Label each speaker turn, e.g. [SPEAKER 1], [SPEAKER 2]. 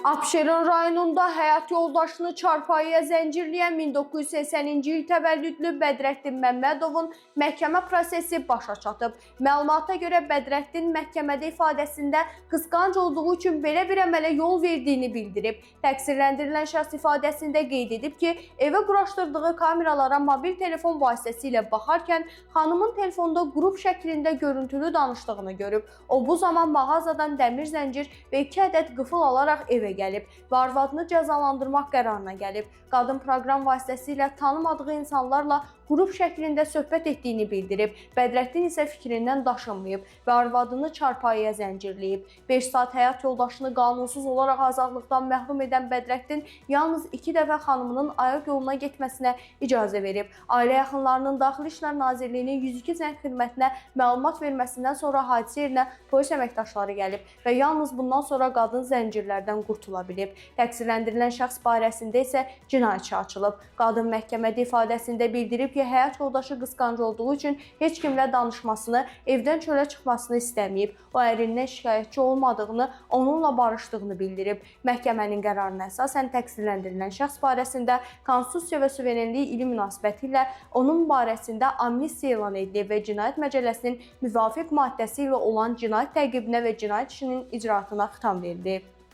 [SPEAKER 1] Abşeron rayonunda həyat yoldaşını çarpayıya zəncirləyən 1980-ci il təvəllüdlü Bədrəddin Məmmədovun məhkəmə prosesi başa çatıb. Məlumata görə Bədrəddin məhkəmədə ifadəsində qısqanc olduğu üçün belə bir əmələ yol verdiyini bildirib. Təqsirləndirilən şəxs ifadəsində qeyd edib ki, evə quraşdırdığı kameralara mobil telefon vasitəsilə baxarkən xanımın telefonda qrup şəklində görüntülü danışdığını görüb. O bu zaman mağazadan dəmir zəncir və 2 ədəd qıfıl alaraq evə gəlib və arvadını cəzalandırmaq qərarına gəlib. Qadın proqram vasitəsilə tanımadığı insanlarla qrup şəklində söhbət etdiyini bildirib. Bədrəddin isə fikrindən daşınmayıb və arvadını çarpayıya zəncirləyib. 5 saat həyat yoldaşını qanunsuz olaraq azadlıqdan məhrum edən Bədrəddin yalnız 2 dəfə xanımının ayaq yoluna getməsinə icazə verib. Ailə yaxınlarının Daxili İşlər Nazirliyinin 102 zəng xidmətinə məlumat verməsindən sonra hadisə yerinə polis əməkdaşları gəlib və yalnız bundan sonra qadın zəncirlərdən qurtula bilib. Təqsirləndirilən şəxs barəsində isə cinayət işi açılıb. Qadın məhkəmədə ifadəsində bildirib ki, həyat yoldaşı qısqanc olduğu üçün heç kimlə danışmasını, evdən çölə çıxmasını istəməyib. O ərindən şikayətçi olmadığını, onunla barışdığını bildirib. Məhkəmənin qərarına əsasən təqsirləndirilən şəxs barəsində Konstitusiya və Suverenlik ili münasibətilə onun barəsində amnistiya elan edilib və Cinayət Məcəlləsinin müvafiq maddəsi ilə olan cinayət təqibinə və cinayət işinin icraatına xitam verilib.